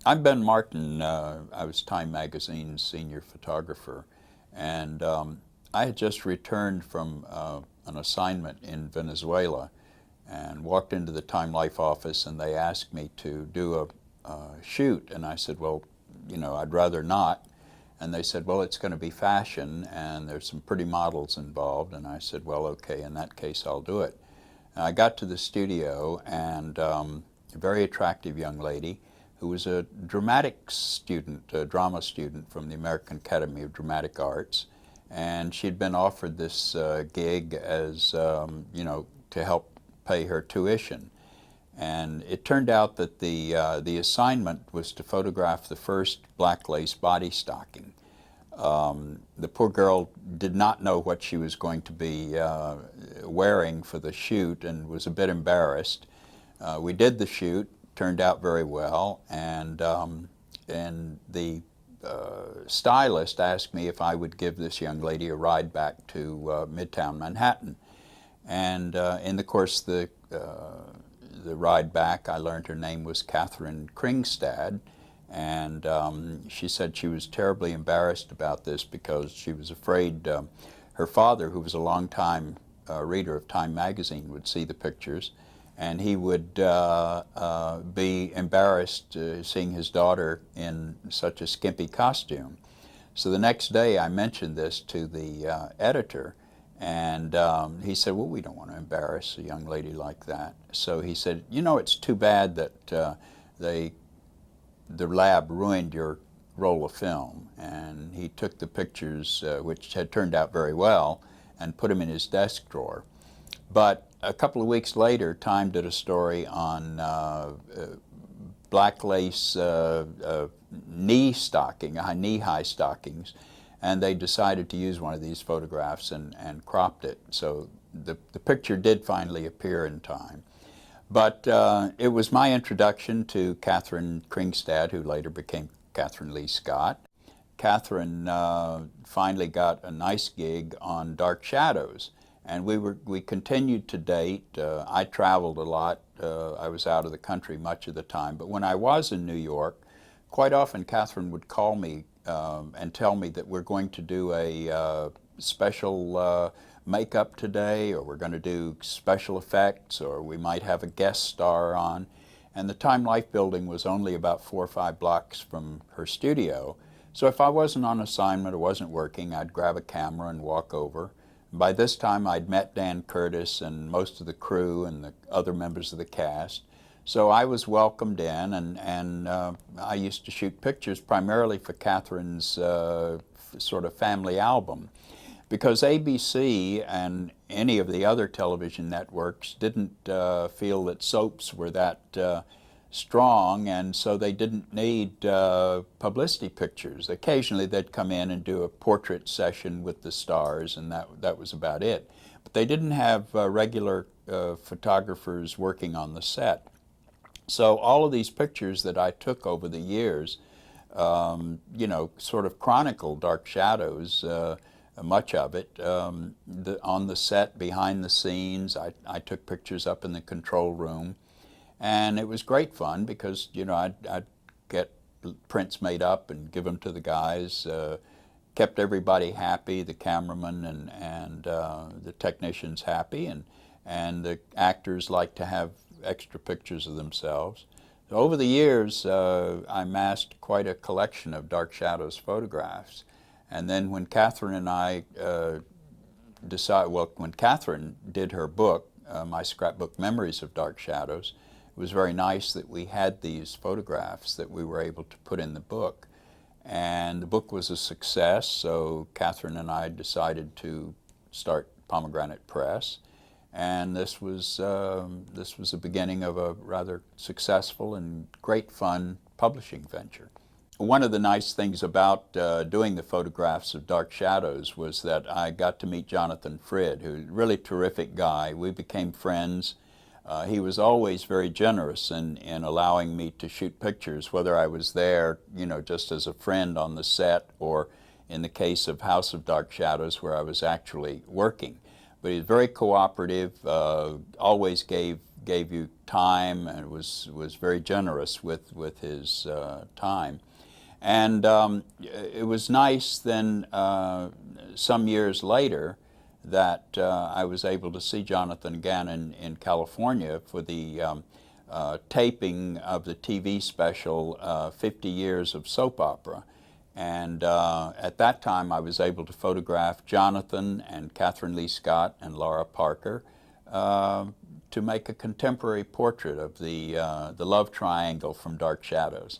I'm Ben Martin. I was Time Magazine's senior photographer, and I had just returned from an assignment in Venezuela and walked into the Time Life office, and they asked me to do a shoot, and I said, well, I'd rather not. And they said, well, it's going to be fashion, and there's some pretty models involved. And I said, well, okay, in that case, I'll do it. And I got to the studio, and a very attractive young lady who was a dramatics student, a drama student from the American Academy of Dramatic Arts. And she'd been offered this gig as, to help pay her tuition. And it turned out that the assignment was to photograph the first black lace body stocking. The poor girl did not know what she was going to be wearing for the shoot and was a bit embarrassed. We did the shoot, turned out very well, and the stylist asked me if I would give this young lady a ride back to Midtown Manhattan. And in the course of the ride back, I learned her name was Catherine Kringstad, and she said she was terribly embarrassed about this because she was afraid her father, who was a longtime reader of Time magazine, would see the pictures, and he would be embarrassed seeing his daughter in such a skimpy costume. So the next day I mentioned this to the editor, and he said, well, we don't want to embarrass a young lady like that. So he said, it's too bad that the lab ruined your roll of film. And he took the pictures, which had turned out very well, and put them in his desk drawer. But a couple of weeks later, Time did a story on black lace knee-high stockings, and they decided to use one of these photographs and cropped it. So the picture did finally appear in Time. But it was my introduction to Catherine Kringstad, who later became Catherine Lee Scott. Catherine finally got a nice gig on Dark Shadows, and we continued to date. I traveled a lot. I was out of the country much of the time. But when I was in New York, quite often Catherine would call me and tell me that we're going to do a special makeup today, or we're going to do special effects, or we might have a guest star on. And the Time Life building was only about 4 or 5 blocks from her studio. So if I wasn't on assignment or wasn't working, I'd grab a camera and walk over. By this time I'd met Dan Curtis and most of the crew and the other members of the cast. So I was welcomed in, and I used to shoot pictures primarily for Catherine's sort of family album, because ABC and any of the other television networks didn't feel that soaps were that strong, and so they didn't need publicity pictures. Occasionally they'd come in and do a portrait session with the stars, and that was about it. But they didn't have regular photographers working on the set. So all of these pictures that I took over the years, sort of chronicled Dark Shadows, much of it. On the set, behind the scenes, I took pictures up in the control room. And it was great fun because, I'd get prints made up and give them to the guys. Kept everybody happy, the cameraman and the technicians happy, and the actors liked to have extra pictures of themselves. So over the years, I amassed quite a collection of Dark Shadows photographs. And then when Catherine and I when Catherine did her book, my scrapbook Memories of Dark Shadows, it was very nice that we had these photographs that we were able to put in the book. And the book was a success, so Catherine and I decided to start Pomegranate Press. And this was the beginning of a rather successful and great fun publishing venture. One of the nice things about doing the photographs of Dark Shadows was that I got to meet Jonathan Frid, who's a really terrific guy. We became friends. He was always very generous in allowing me to shoot pictures, whether I was there, just as a friend on the set, or in the case of House of Dark Shadows, where I was actually working. But he's very cooperative, always gave gave you time and was very generous with his time. And it was nice then, some years later, that I was able to see Jonathan again in California for the taping of the TV special 50 Years of Soap Opera. And at that time I was able to photograph Jonathan and Catherine Lee Scott and Laura Parker to make a contemporary portrait of the love triangle from Dark Shadows.